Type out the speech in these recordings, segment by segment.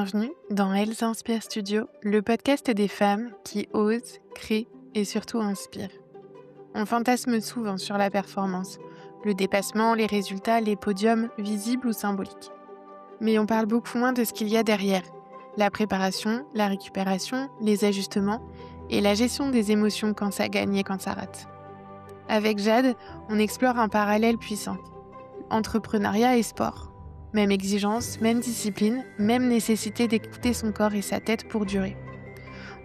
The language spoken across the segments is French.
bienvenue dans Elles Inspire Studio, le podcast des femmes qui osent, créent et surtout inspirent. On fantasme souvent sur la performance, le dépassement, les résultats, les podiums, visibles ou symboliques. Mais on parle beaucoup moins de ce qu'il y a derrière, la préparation, la récupération, les ajustements et la gestion des émotions quand ça gagne et quand ça rate. Avec Jade, on explore un parallèle puissant, entrepreneuriat et sport. Même exigence, même discipline, même nécessité d'écouter son corps et sa tête pour durer.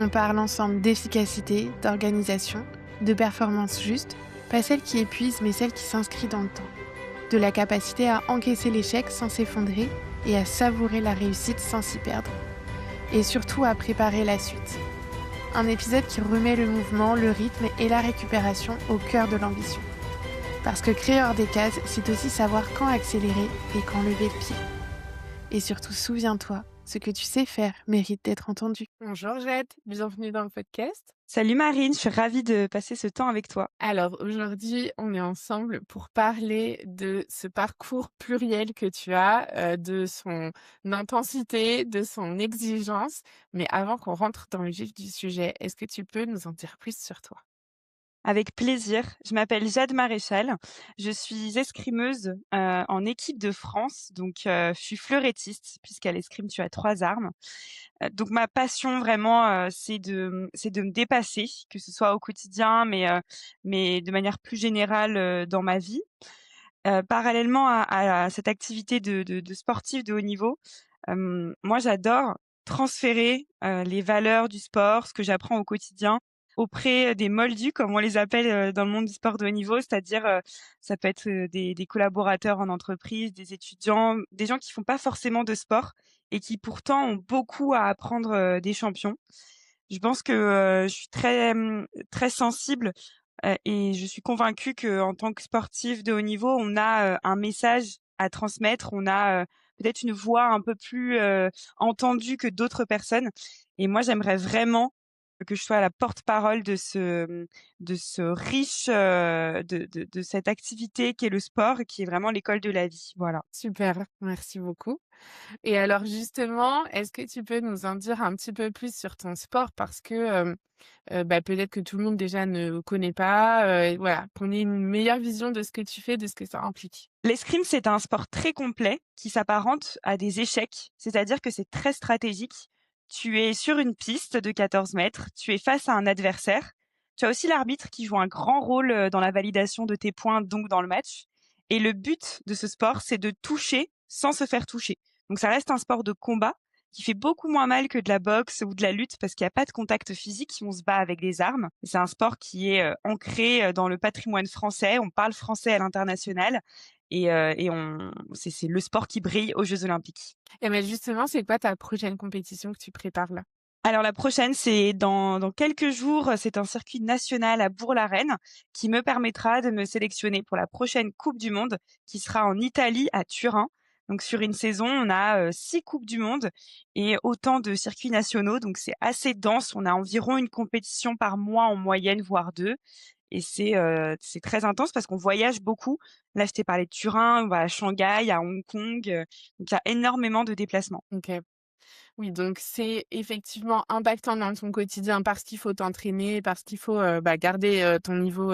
On parle ensemble d'efficacité, d'organisation, de performance juste, pas celle qui épuise mais celle qui s'inscrit dans le temps. De la capacité à encaisser l'échec sans s'effondrer et à savourer la réussite sans s'y perdre. Et surtout à préparer la suite. Un épisode qui remet le mouvement, le rythme et la récupération au cœur de l'ambition. Parce que créer hors des cases, c'est aussi savoir quand accélérer et quand lever le pied. Et surtout, souviens-toi, ce que tu sais faire mérite d'être entendu. Bonjour Jade, bienvenue dans le podcast. Salut Marine, je suis ravie de passer ce temps avec toi. Alors aujourd'hui, on est ensemble pour parler de ce parcours pluriel que tu as, de son intensité, de son exigence. Mais avant qu'on rentre dans le vif du sujet, est-ce que tu peux nous en dire plus sur toi? Avec plaisir. Je m'appelle Jade Maréchal. Je suis escrimeuse en équipe de France. Donc, je suis fleurettiste, puisqu'à l'escrime, tu as 3 armes. Donc, ma passion vraiment, c'est de me dépasser, que ce soit au quotidien, mais de manière plus générale dans ma vie. Parallèlement à cette activité de sportive de haut niveau, moi, j'adore transférer les valeurs du sport, ce que j'apprends au quotidien, auprès des moldus, comme on les appelle dans le monde du sport de haut niveau, c'est-à-dire ça peut être des collaborateurs en entreprise, des étudiants, des gens qui font pas forcément de sport et qui pourtant ont beaucoup à apprendre des champions. Je pense que je suis très sensible et je suis convaincue qu'en tant que sportive de haut niveau, on a un message à transmettre, on a peut-être une voix un peu plus entendue que d'autres personnes. Et moi, j'aimerais vraiment que je sois la porte-parole de ce riche de cette activité qui est le sport, qui est vraiment l'école de la vie. Voilà. Super, merci beaucoup. Et alors justement, est-ce que tu peux nous en dire un petit peu plus sur ton sport? Parce que, peut-être que tout le monde déjà ne connaît pas, et voilà, qu'on ait une meilleure vision de ce que tu fais, de ce que ça implique. L'escrime, c'est un sport très complet qui s'apparente à des échecs, c'est-à-dire que c'est très stratégique. Tu es sur une piste de 14 mètres, tu es face à un adversaire. Tu as aussi l'arbitre qui joue un grand rôle dans la validation de tes points, donc dans le match. Et le but de ce sport, c'est de toucher sans se faire toucher. Donc ça reste un sport de combat qui fait beaucoup moins mal que de la boxe ou de la lutte parce qu'il n'y a pas de contact physique, on se bat avec des armes. C'est un sport qui est ancré dans le patrimoine français, on parle français à l'international et c'est le sport qui brille aux Jeux olympiques. Et mais justement, c'est quoi ta prochaine compétition que tu prépares là? Alors la prochaine, c'est dans quelques jours, c'est un circuit national à Bourg-la-Reine qui me permettra de me sélectionner pour la prochaine coupe du monde qui sera en Italie, à Turin. Donc sur une saison, on a 6 coupes du monde et autant de circuits nationaux, donc c'est assez dense. On a environ une compétition par mois en moyenne, voire 2. Et c'est très intense parce qu'on voyage beaucoup. Là, je t'ai parlé de Turin, on va à Shanghai, à Hong Kong, donc il y a énormément de déplacements. OK. Oui, donc c'est effectivement impactant dans ton quotidien parce qu'il faut t'entraîner, parce qu'il faut, garder, ton niveau,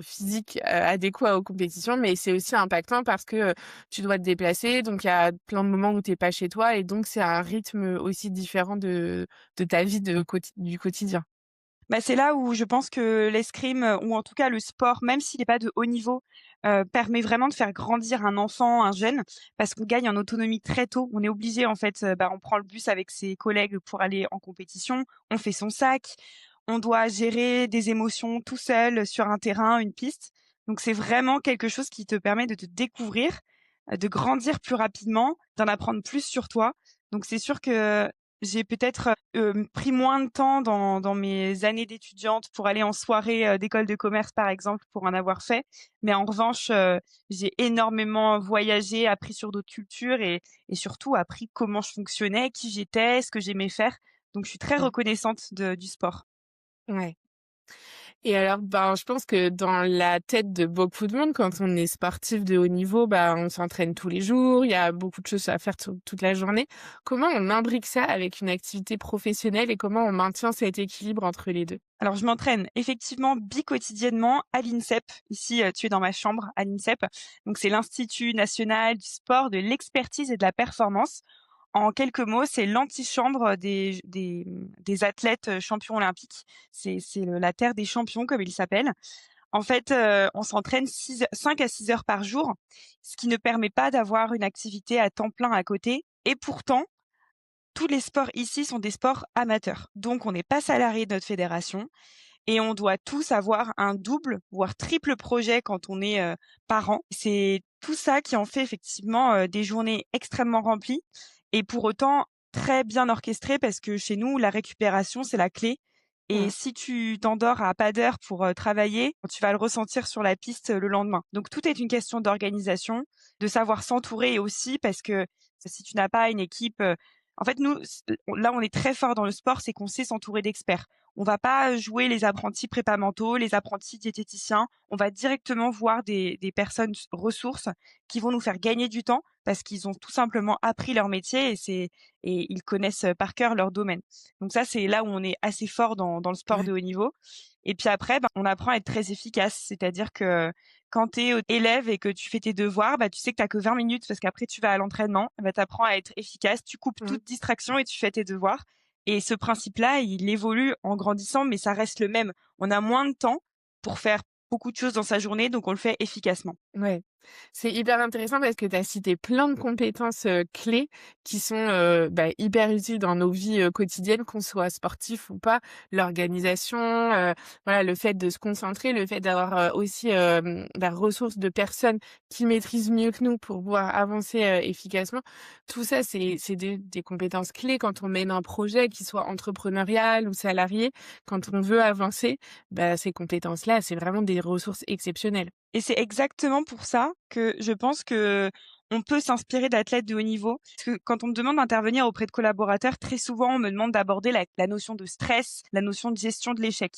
physique, adéquat aux compétitions, mais c'est aussi impactant parce que, tu dois te déplacer, donc il y a plein de moments où tu es pas chez toi et donc c'est un rythme aussi différent de ta vie du quotidien. Bah, c'est là où je pense que l'escrime, ou en tout cas le sport, même s'il n'est pas de haut niveau, permet vraiment de faire grandir un enfant, un jeune, parce qu'on gagne en autonomie très tôt. On est obligé en fait, on prend le bus avec ses collègues pour aller en compétition, on fait son sac, on doit gérer des émotions tout seul sur un terrain, une piste. Donc c'est vraiment quelque chose qui te permet de te découvrir, de grandir plus rapidement, d'en apprendre plus sur toi. Donc c'est sûr que j'ai peut-être pris moins de temps dans mes années d'étudiante pour aller en soirée d'école de commerce, par exemple, pour en avoir fait. Mais en revanche, j'ai énormément voyagé, appris sur d'autres cultures et surtout appris comment je fonctionnais, qui j'étais, ce que j'aimais faire. Donc je suis très Mmh. reconnaissante du sport. Ouais. Et alors, ben, je pense que dans la tête de beaucoup de monde, quand on est sportif de haut niveau, bah, on s'entraîne tous les jours, il y a beaucoup de choses à faire toute la journée. Comment on imbrique ça avec une activité professionnelle et comment on maintient cet équilibre entre les 2? Alors je m'entraîne effectivement bi-quotidiennement à l'INSEP. Ici, tu es dans ma chambre à l'INSEP. Donc c'est l'Institut national du sport, de l'expertise et de la performance. En quelques mots, c'est l'antichambre des athlètes, champions olympiques. C'est la terre des champions comme il s'appelle. En fait, on s'entraîne 5 à 6 heures par jour, ce qui ne permet pas d'avoir une activité à temps plein à côté et pourtant, tous les sports ici sont des sports amateurs. Donc on n'est pas salarié de notre fédération et on doit tous avoir un double, voire triple projet quand on est, parent. C'est tout ça qui en fait effectivement, des journées extrêmement remplies et pour autant très bien orchestrées parce que chez nous, la récupération, c'est la clé et Mmh. si tu t'endors à pas d'heure pour, travailler, tu vas le ressentir sur la piste, le lendemain. Donc tout est une question d'organisation, de savoir s'entourer aussi parce que si tu n'as pas une équipe, en fait nous, là, on est très fort dans le sport, c'est qu'on sait s'entourer d'experts. On va pas jouer les apprentis prépa mentaux, les apprentis diététiciens. On va directement voir des personnes ressources qui vont nous faire gagner du temps parce qu'ils ont tout simplement appris leur métier et ils connaissent par cœur leur domaine. Donc ça, c'est là où on est assez fort dans le sport de Ouais. haut niveau. Et puis après, ben, on apprend à être très efficace. C'est-à-dire que quand tu es élève et que tu fais tes devoirs, bah, tu sais que tu que 20 minutes parce qu'après tu vas à l'entraînement. Bah, tu apprends à être efficace, tu coupes Mmh. toute distraction et tu fais tes devoirs. Et ce principe-là, il évolue en grandissant, mais ça reste le même. On a moins de temps pour faire beaucoup de choses dans sa journée, donc on le fait efficacement. Ouais. C'est hyper intéressant parce que tu as cité plein de compétences, clés qui sont, bah, hyper utiles dans nos vies, quotidiennes, qu'on soit sportif ou pas. L'organisation, voilà, le fait de se concentrer, le fait d'avoir, aussi, la ressource de personnes qui maîtrisent mieux que nous pour pouvoir avancer, efficacement. Tout ça, c'est des compétences clés quand on mène un projet, qu'il soit entrepreneurial ou salarié. Quand on veut avancer, bah, ces compétences-là, c'est vraiment des ressources exceptionnelles. Et c'est exactement pour ça que je pense que on peut s'inspirer d'athlètes de haut niveau. Parce que quand on me demande d'intervenir auprès de collaborateurs, très souvent, on me demande d'aborder la notion de stress, la notion de gestion de l'échec.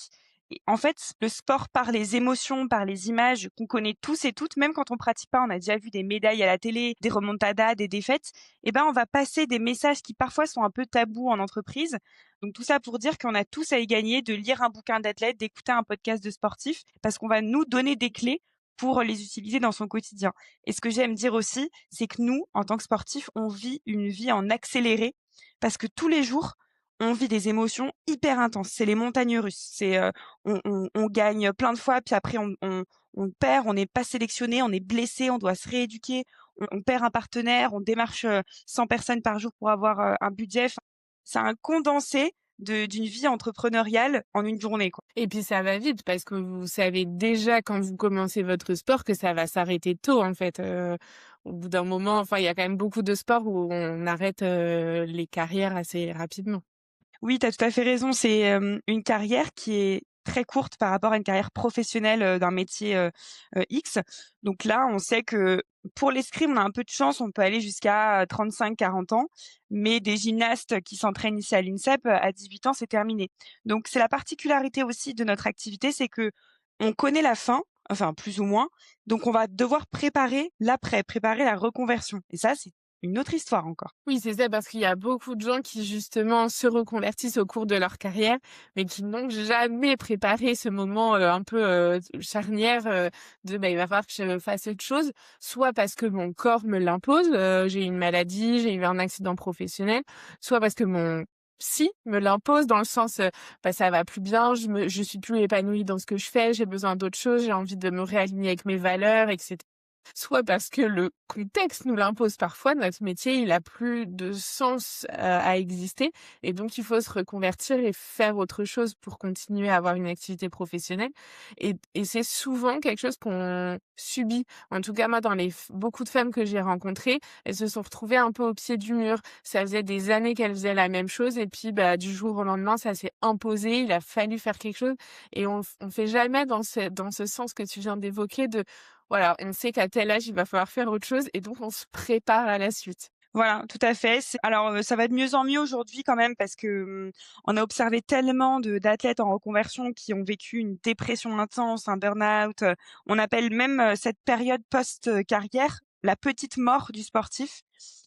Et en fait, le sport par les émotions, par les images qu'on connaît tous et toutes, même quand on pratique pas, on a déjà vu des médailles à la télé, des remontadas, des défaites, eh ben, on va passer des messages qui parfois sont un peu tabous en entreprise. Donc tout ça pour dire qu'on a tous à y gagner de lire un bouquin d'athlète, d'écouter un podcast de sportif, parce qu'on va nous donner des clés pour les utiliser dans son quotidien. Et ce que j'aime dire aussi, c'est que nous, en tant que sportifs, on vit une vie en accéléré parce que tous les jours, on vit des émotions hyper intenses. C'est les montagnes russes. C'est on gagne plein de fois, puis après on perd, on n'est pas sélectionné, on est blessé, on doit se rééduquer, on perd un partenaire, on démarche 100 personnes par jour pour avoir un budget. Enfin, c'est un condensé d'une vie entrepreneuriale en une journée, quoi. Et puis ça va vite parce que vous savez déjà quand vous commencez votre sport que ça va s'arrêter tôt en fait. Au bout d'un moment, enfin il y a quand même beaucoup de sports où on arrête, les carrières assez rapidement. Oui, tu as tout à fait raison. C'est, une carrière qui est très courte par rapport à une carrière professionnelle, d'un métier, X. Donc là, on sait que pour l'escrime, on a un peu de chance, on peut aller jusqu'à 35-40 ans, mais des gymnastes qui s'entraînent ici à l'INSEP, à 18 ans, c'est terminé. Donc c'est la particularité aussi de notre activité, c'est que on connaît la fin, enfin plus ou moins, donc on va devoir préparer l'après, préparer la reconversion et ça, c'est une autre histoire encore. Oui, c'est ça, parce qu'il y a beaucoup de gens qui justement se reconvertissent au cours de leur carrière, mais qui n'ont jamais préparé ce moment, un peu, charnière, de, bah, il va falloir que je fasse autre chose. Soit parce que mon corps me l'impose, j'ai eu une maladie, j'ai eu un accident professionnel, soit parce que mon psy me l'impose dans le sens, bah, ça va plus bien, je suis plus épanouie dans ce que je fais, j'ai besoin d'autre chose, j'ai envie de me réaligner avec mes valeurs et soit parce que le contexte nous l'impose parfois, notre métier, il a plus de sens, à exister et donc il faut se reconvertir et faire autre chose pour continuer à avoir une activité professionnelle et c'est souvent quelque chose qu'on subit. En tout cas, moi, dans les beaucoup de femmes que j'ai rencontrées, elles se sont retrouvées un peu au pied du mur. Ça faisait des années qu'elles faisaient la même chose et puis, bah, du jour au lendemain, ça s'est imposé. Il a fallu faire quelque chose et on fait jamais dans ce sens que tu viens d'évoquer de voilà, on sait qu'à tel âge, il va falloir faire autre chose et donc on se prépare à la suite. Voilà, tout à fait. Ça va de mieux en mieux aujourd'hui quand même parce que, on a observé tellement de d'athlètes en reconversion qui ont vécu une dépression intense, un burn-out, on appelle même, cette période post, carrière la petite mort du sportif,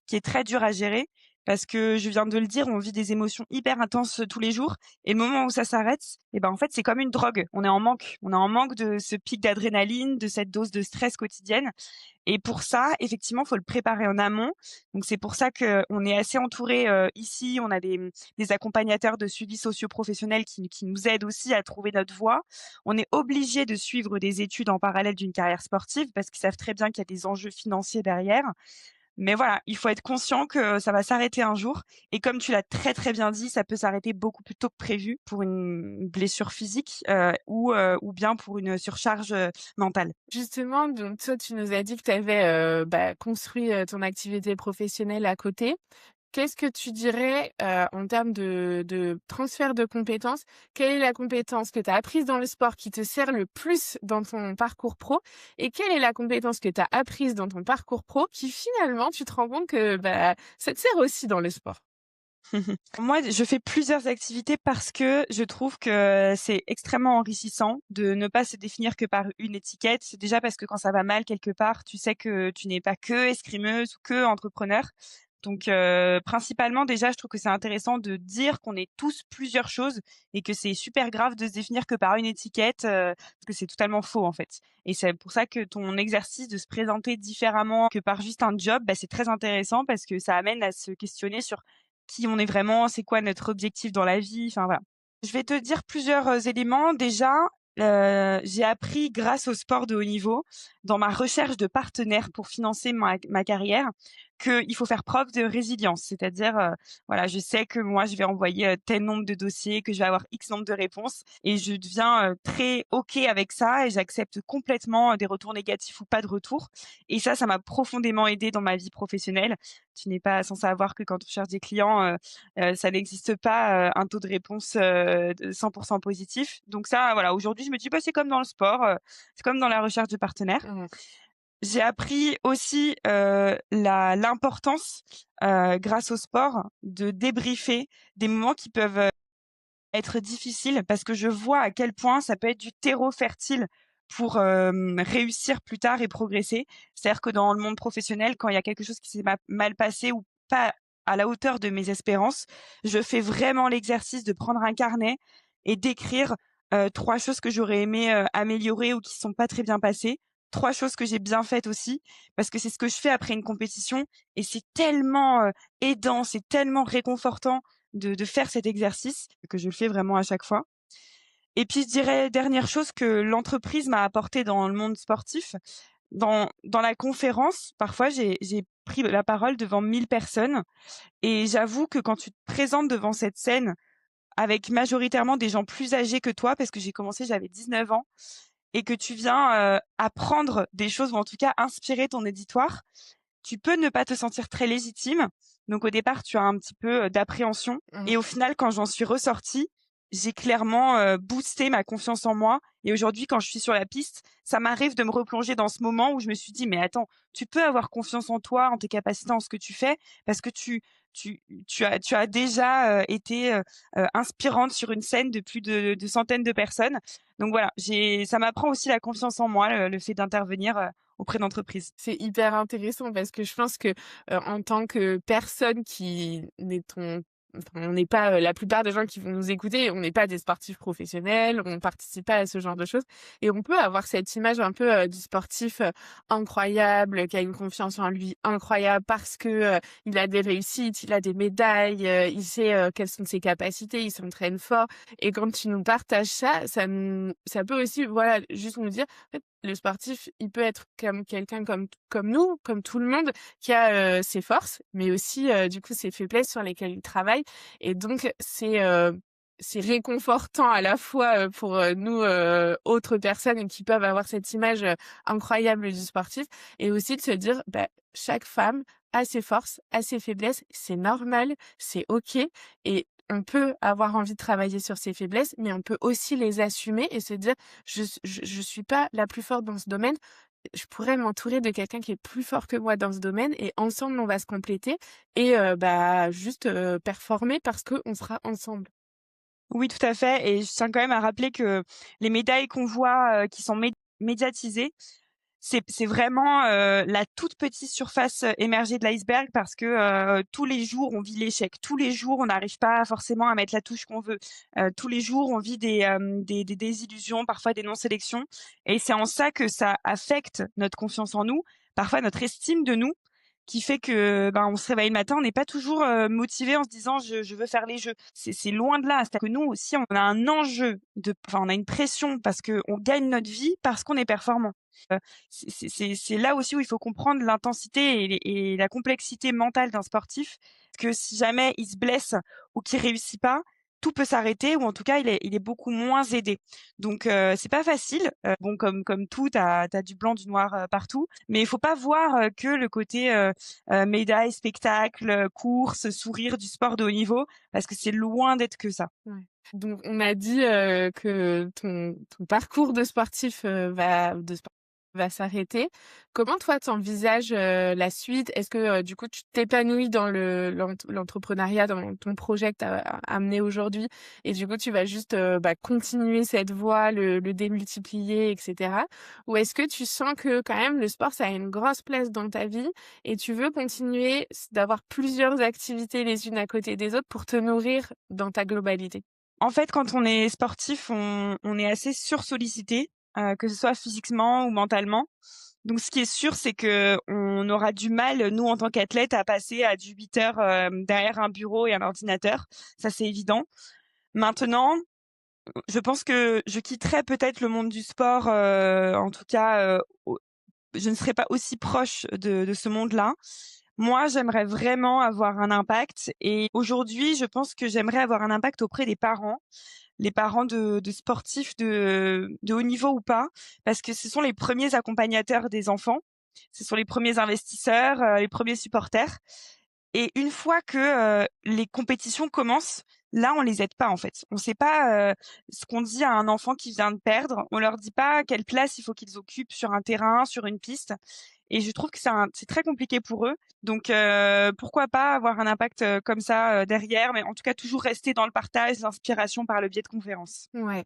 qui est très dure à gérer parce que je viens de le dire, on vit des émotions hyper intenses, tous les jours et le moment où ça s'arrête et ben, en fait, c'est comme une drogue. On est en manque de ce pic d'adrénaline, de cette dose de stress quotidienne et pour ça, effectivement, faut le préparer en amont. Donc c'est pour ça qu'on est assez entouré ici. On a des accompagnateurs de suivi socio-professionnel qui nous aident aussi à trouver notre voie. On est obligé de suivre des études en parallèle d'une carrière sportive parce qu'ils savent très bien qu'il y a des enjeux financiers derrière. Mais voilà, il faut être conscient que ça va s'arrêter un jour et comme tu l'as très, très bien dit, ça peut s'arrêter beaucoup plus tôt que prévu pour une blessure physique, ou bien pour une surcharge, mentale. Justement, donc toi, tu nous as dit que tu avais, construit, ton activité professionnelle à côté. Qu'est-ce que tu dirais, en termes de transfert de compétences? Quelle est la compétence que tu as apprise dans le sport qui te sert le plus dans ton parcours pro? Et quelle est la compétence que tu as apprise dans ton parcours pro qui finalement, tu te rends compte que, ça te sert aussi dans le sport? Moi, je fais plusieurs activités parce que je trouve que c'est extrêmement enrichissant de ne pas se définir que par une étiquette. C'est déjà parce que quand ça va mal quelque part, tu sais que tu n'es pas que escrimeuse ou que entrepreneur. Donc, principalement, déjà, je trouve que c'est intéressant de dire qu'on est tous plusieurs choses et que c'est super grave de se définir que par une étiquette, parce que c'est totalement faux, en fait. Et c'est pour ça que ton exercice de se présenter différemment que par juste un job, bah, c'est très intéressant parce que ça amène à se questionner sur qui on est vraiment, c'est quoi notre objectif dans la vie, enfin voilà. Je vais te dire plusieurs, éléments. Déjà, j'ai appris grâce au sport de haut niveau, dans ma recherche de partenaires pour financer ma carrière, qu'il faut faire preuve de résilience. C'est-à-dire, voilà, je sais que moi, je vais envoyer, tel nombre de dossiers, que je vais avoir X nombre de réponses et je deviens, très OK avec ça et j'accepte complètement, des retours négatifs ou pas de retour et ça m'a profondément aidée dans ma vie professionnelle. Tu n'es pas sans savoir que quand on cherche des clients, ça n'existe pas, un taux de réponse, de 100 positif. Donc ça, voilà, aujourd'hui, je me dis: «Bah, c'est comme dans le sport, c'est comme dans la recherche de partenaires». Mmh. J'ai appris aussi, l'importance, grâce au sport, de débriefer des moments qui peuvent être difficiles parce que je vois à quel point ça peut être du terreau fertile pour, réussir plus tard et progresser. C'est-à-dire que dans le monde professionnel, quand il y a quelque chose qui s'est mal passé ou pas à la hauteur de mes espérances, je fais vraiment l'exercice de prendre un carnet et d'écrire, 3 choses que j'aurais aimé, améliorer ou qui sont pas très bien passées. 3 choses que j'ai bien faites aussi, parce que c'est ce que je fais après une compétition et c'est tellement, aidant, c'est tellement réconfortant de faire cet exercice, que je le fais vraiment à chaque fois. Et puis je dirais dernière chose que l'entreprise m'a apporté dans le monde sportif, dans la conférence, parfois j'ai pris la parole devant 1000 personnes et j'avoue que quand tu te présentes devant cette scène avec majoritairement des gens plus âgés que toi, parce que j'ai commencé, j'avais 19 ans et que tu viens, apprendre des choses ou en tout cas inspirer ton auditoire, tu peux ne pas te sentir très légitime. Donc au départ, tu as un petit peu, d'appréhension Mmh. et au final, quand j'en suis ressortie, j'ai clairement, boosté ma confiance en moi et aujourd'hui, quand je suis sur la piste, ça m'arrive de me replonger dans ce moment où je me suis dit: «Mais attends, tu peux avoir confiance en toi, en tes capacités, en ce que tu fais parce que tu as déjà, été, inspirante sur une scène de plus de centaines de personnes». Donc voilà, ça m'apprend aussi la confiance en moi, le fait d'intervenir, auprès d'entreprises. C'est hyper intéressant parce que je pense que, en tant que personne qui n'est on n'est pas, la plupart des gens qui vont nous écouter, on n'est pas des sportifs professionnels, on participe pas à ce genre de choses et on peut avoir cette image un peu, du sportif, incroyable, qui a une confiance en lui incroyable parce que, il a des réussites, il a des médailles, il sait, quelles sont ses capacités, il s'entraîne fort et quand tu nous partages ça, ça peut aussi, voilà, juste nous dire le sportif, il peut être comme quelqu'un comme nous, comme tout le monde, qui a, ses forces, mais aussi, du coup, ses faiblesses sur lesquelles il travaille et donc c'est réconfortant à la fois, pour, nous, autres personnes qui peuvent avoir cette image, incroyable du sportif et aussi de se dire: «Bah, chaque femme a ses forces, a ses faiblesses, c'est normal, c'est OK» et on peut avoir envie de travailler sur ses faiblesses, mais on peut aussi les assumer et se dire: je suis pas la plus forte dans ce domaine. je pourrais m'entourer de quelqu'un qui est plus fort que moi dans ce domaine et ensemble, on va se compléter et juste, performer parce qu'on sera ensemble. Oui, tout à fait et je tiens quand même à rappeler que les médailles qu'on voit, qui sont médiatisées, c'est vraiment, la toute petite surface, émergée de l'iceberg parce que, tous les jours on vit l'échec. Tous les jours on n'arrive pas forcément à mettre la touche qu'on veut. Tous les jours on vit des désillusions, parfois des non-sélections et c'est en ça que ça affecte notre confiance en nous, parfois notre estime de nous, qui fait que, ben, on se réveille le matin, on n'est pas toujours, motivé en se disant: «Je veux faire les jeux». C'est loin de là. C'est-à-dire que nous aussi on a un enjeu on a une pression parce qu'on gagne notre vie parce qu'on est performant. C'est là aussi où il faut comprendre l'intensité et la complexité mentale d'un sportif, parce que si jamais il se blesse ou qu'il réussit pas, tout peut s'arrêter ou en tout cas il est beaucoup moins aidé. Donc c'est pas facile, bon comme tout, tu as du blanc, du noir, partout, mais il faut pas voir, que le côté, médaille, spectacle, course, sourire du sport de haut niveau, parce que c'est loin d'être que ça. Ouais. Donc on a dit, que ton parcours de sportif, va s'arrêter. Comment toi tu envisages, la suite? Est-ce que, du coup tu t'épanouis dans l'entrepreneuriat, dans ton projet que tu as amené aujourd'hui et du coup tu vas juste, continuer cette voie, le démultiplier et cetera? Ou est-ce que tu sens que quand même le sport ça a une grosse place dans ta vie et tu veux continuer d'avoir plusieurs activités les unes à côté des autres pour te nourrir dans ta globalité? En fait, quand on est sportif, on est assez sursollicité, que ce soit physiquement ou mentalement. Donc ce qui est sûr, c'est qu'on aura du mal, nous, en tant qu'athlètes, à passer à du 8 heures, derrière un bureau et un ordinateur. Ça, c'est évident. Maintenant, je pense que je quitterai peut-être le monde du sport, en tout cas, au je ne serai pas aussi proche de ce monde-là. Moi, j'aimerais vraiment avoir un impact et aujourd'hui, je pense que j'aimerais avoir un impact auprès des parents, les parents de sportifs de haut niveau ou pas, parce que ce sont les premiers accompagnateurs des enfants, ce sont les premiers investisseurs, les premiers supporters et une fois que, les compétitions commencent, là, on les aide pas, en fait. On sait pas, ce qu'on dit à un enfant qui vient de perdre. On leur dit pas quelle place il faut qu'ils occupent sur un terrain, sur une piste et je trouve que c'est très compliqué pour eux. Donc pourquoi pas avoir un impact, comme ça, derrière, mais en tout cas toujours rester dans le partage, l'inspiration par le biais de conférences. Ouais.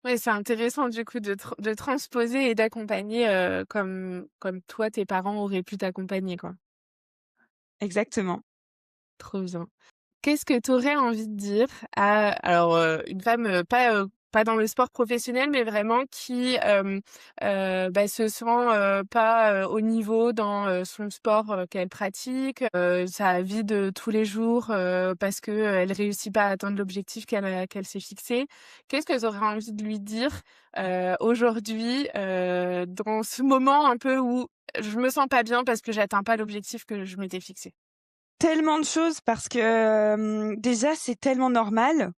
Ouais, c'est intéressant du coup de transposer et d'accompagner, comme toi tes parents auraient pu t'accompagner, quoi. Exactement. Trop bien. Qu'est-ce que tu aurais envie de dire à une femme, pas dans le sport professionnel, mais vraiment qui, se sent, pas, au niveau dans, son sport, qu'elle pratique, sa vie de tous les jours, parce que, elle réussit pas à atteindre l'objectif qu'elle s'est fixé. Qu'est-ce que tu aurais envie de lui dire, aujourd'hui, dans ce moment un peu où je me sens pas bien parce que j'atteins pas l'objectif que je m'étais fixé? Tellement de choses parce que, déjà, c'est tellement normal.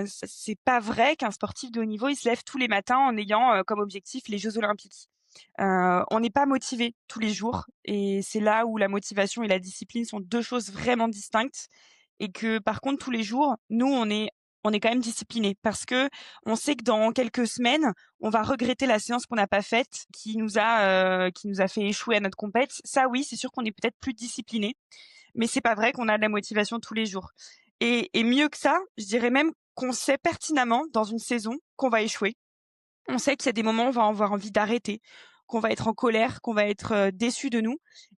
C'est pas vrai qu'un sportif de haut niveau, il se lève tous les matins en ayant, comme objectif les jeux olympiques. On n'est pas motivé tous les jours et c'est là où la motivation et la discipline sont 2 choses vraiment distinctes et que par contre tous les jours, nous on est quand même disciplinés parce que on sait que dans quelques semaines, on va regretter la séance qu'on n'a pas faite, qui nous a fait échouer à notre compète. Ça oui, c'est sûr qu'on est peut-être plus disciplinés, mais c'est pas vrai qu'on a de la motivation tous les jours. Et mieux que ça, je dirais même qu'on sait pertinemment dans une saison qu'on va échouer. On sait qu'il y a des moments où on va avoir envie d'arrêter, qu'on va être en colère, qu'on va être, déçu de nous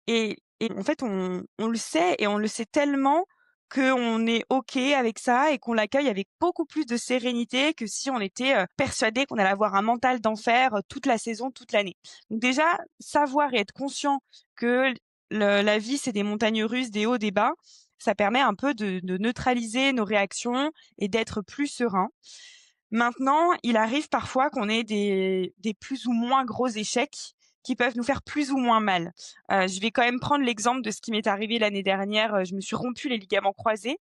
et en fait, on le sait et on le sait tellement qu'on est OK avec ça et qu'on l'accueille avec beaucoup plus de sérénité que si on était, persuadé qu'on allait avoir un mental d'enfer, toute la saison, toute l'année. Donc déjà, savoir et être conscient que la vie, c'est des montagnes russes, des hauts, des bas, ça permet un peu de neutraliser nos réactions et d'être plus serein. Maintenant, il arrive parfois qu'on ait des plus ou moins gros échecs qui peuvent nous faire plus ou moins mal. Je vais quand même prendre l'exemple de ce qui m'est arrivé l'année dernière, je me suis rompu les ligaments croisés,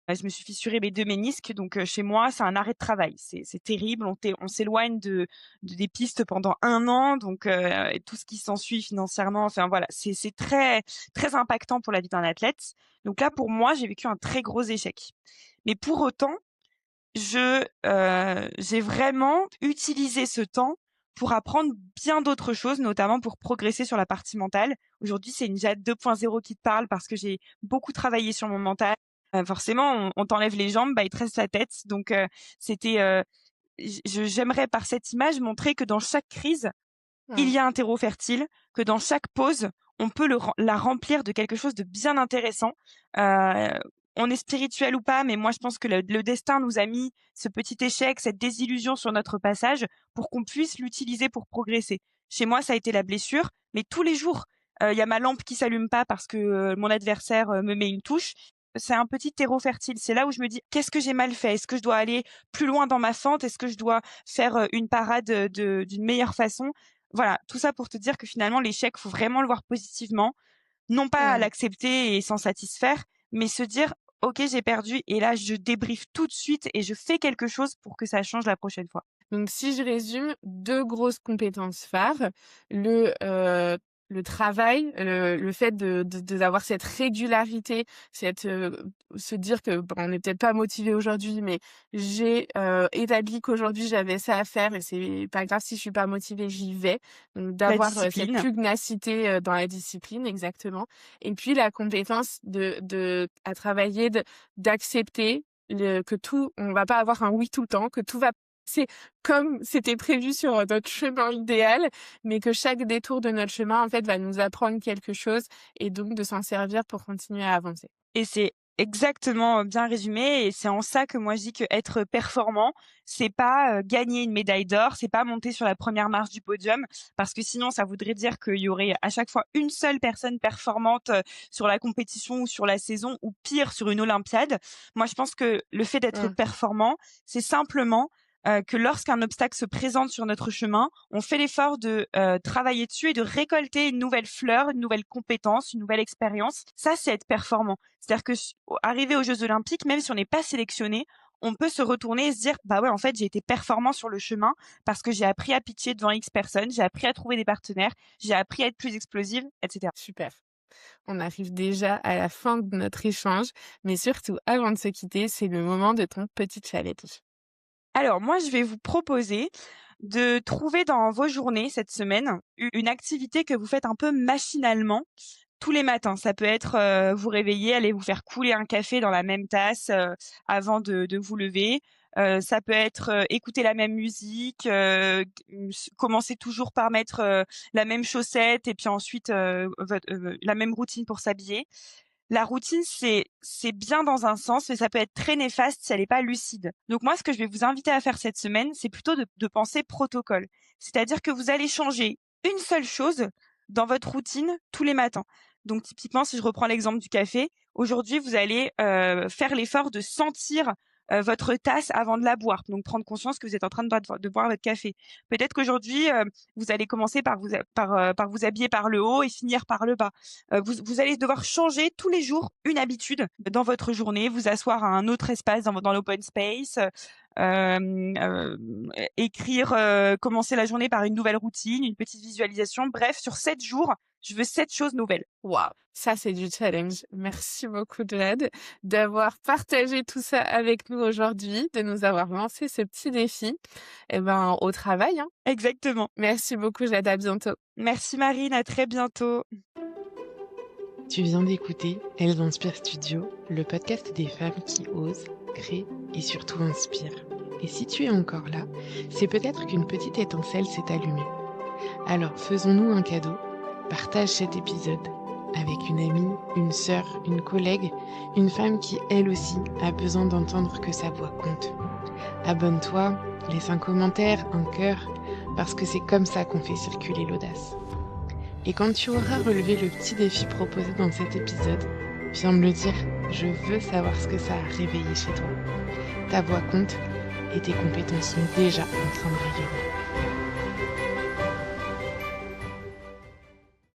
je me suis fissuré mes 2 ménisques donc chez moi, c'est un arrêt de travail. C'est terrible, on s'éloigne de des pistes pendant 1 an donc et tout ce qui s'ensuit financièrement, enfin voilà, c'est très très impactant pour la vie d'un athlète. Donc là, pour moi, j'ai vécu un très gros échec. Mais pour autant, j'ai vraiment utilisé ce temps pour apprendre bien d'autres choses, notamment pour progresser sur la partie mentale. Aujourd'hui, c'est une Jade 2.0 qui te parle parce que j'ai beaucoup travaillé sur mon mental. Forcément, on t'enlève les jambes, il te reste la tête. Donc, j'aimerais par cette image montrer que dans chaque crise, il y a un terreau fertile, que dans chaque pause, on peut la remplir de quelque chose de bien intéressant. On est spirituel ou pas, mais moi je pense que le destin nous a mis ce petit échec, cette désillusion sur notre passage pour qu'on puisse l'utiliser pour progresser. Chez moi, ça a été la blessure, mais tous les jours, il y a ma lampe qui s'allume pas parce que mon adversaire me met une touche. C'est un petit terreau fertile. C'est là où je me dis, qu'est-ce que j'ai mal fait? Est-ce que je dois aller plus loin dans ma fente? Est-ce que je dois faire une parade d'une meilleure façon? Voilà, tout ça pour te dire que finalement, l'échec, faut vraiment le voir positivement, non pas l'accepter et s'en satisfaire, mais se dire, OK, j'ai perdu et là, je débriefe tout de suite et je fais quelque chose pour que ça change la prochaine fois. Donc, si je résume, 2 grosses compétences phares, le travail, le fait d'avoir cette régularité, se dire que, on n'est peut-être pas motivé aujourd'hui, mais j'ai, établi qu'aujourd'hui j'avais ça à faire et c'est pas grave si je suis pas motivée, j'y vais. Donc La d'avoir, cette discipline. pugnacité, dans la discipline, exactement. Et puis la compétence à travailler, d'accepter que tout on va pas avoir un oui tout le temps, que tout va c'est comme c'était prévu sur notre chemin idéal, mais que chaque détour de notre chemin, en fait, va nous apprendre quelque chose et donc de s'en servir pour continuer à avancer. Et c'est exactement bien résumé et c'est en ça que moi je dis qu'être performant, c'est pas gagner une médaille d'or, c'est pas monter sur la première marche du podium parce que sinon ça voudrait dire qu'il y aurait à chaque fois une seule personne performante sur la compétition ou sur la saison ou pire sur une olympiade. Moi je pense que le fait d'être performant, c'est simplement que lorsqu'un obstacle se présente sur notre chemin, on fait l'effort de travailler dessus et de récolter une nouvelle fleur, une nouvelle compétence, une nouvelle expérience. Ça, c'est être performant. C'est-à-dire que arrivé aux Jeux Olympiques, même si on n'est pas sélectionné, on peut se retourner et se dire, bah ouais, en fait, j'ai été performant sur le chemin parce que j'ai appris à pitcher devant X personnes, j'ai appris à trouver des partenaires, j'ai appris à être plus explosive, etc. Super. On arrive déjà à la fin de notre échange, mais surtout, avant de se quitter, c'est le moment de ton petit challenge. Alors, moi, je vais vous proposer de trouver dans vos journées cette semaine une activité que vous faites un peu machinalement tous les matins. Ça peut être vous réveiller, aller vous faire couler un café dans la même tasse avant de vous lever. Ça peut être écouter la même musique, commencer toujours par mettre la même chaussette et puis ensuite la même routine pour s'habiller. La routine, c'est bien dans un sens, mais ça peut être très néfaste si elle n'est pas lucide. Donc moi, ce que je vais vous inviter à faire cette semaine, c'est plutôt de penser protocole. C'est-à-dire que vous allez changer une seule chose dans votre routine tous les matins. Donc typiquement, si je reprends l'exemple du café, aujourd'hui, vous allez faire l'effort de sentir votre tasse avant de la boire. Donc prendre conscience que vous êtes en train de boire votre café. Peut-être qu'aujourd'hui, vous allez commencer par vous habiller par le haut et finir par le bas. Vous allez devoir changer tous les jours une habitude dans votre journée, vous asseoir à un autre espace dans l'open space, écrire, commencer la journée par une nouvelle routine, une petite visualisation. Bref, sur 7 jours, je veux 7 choses nouvelles. Waouh, ça c'est du challenge. Merci beaucoup Jade d'avoir partagé tout ça avec nous aujourd'hui, de nous avoir lancé ce petit défi. Et au travail, hein. Exactement. Merci beaucoup Jade, à bientôt. Merci Marine, à très bientôt. Tu viens d'écouter Elles Inspirent Studio, le podcast des femmes qui osent, créent et surtout inspirent. Et si tu es encore là, c'est peut-être qu'une petite étincelle s'est allumée. Alors faisons-nous un cadeau, partage cet épisode avec une amie, une sœur, une collègue, une femme qui elle aussi a besoin d'entendre que sa voix compte. Abonne-toi, laisse un commentaire, un cœur, parce que c'est comme ça qu'on fait circuler l'audace. Et quand tu auras relevé le petit défi proposé dans cet épisode, viens me le dire, je veux savoir ce que ça a réveillé chez toi. Ta voix compte et tes compétences sont déjà en train de rayonner.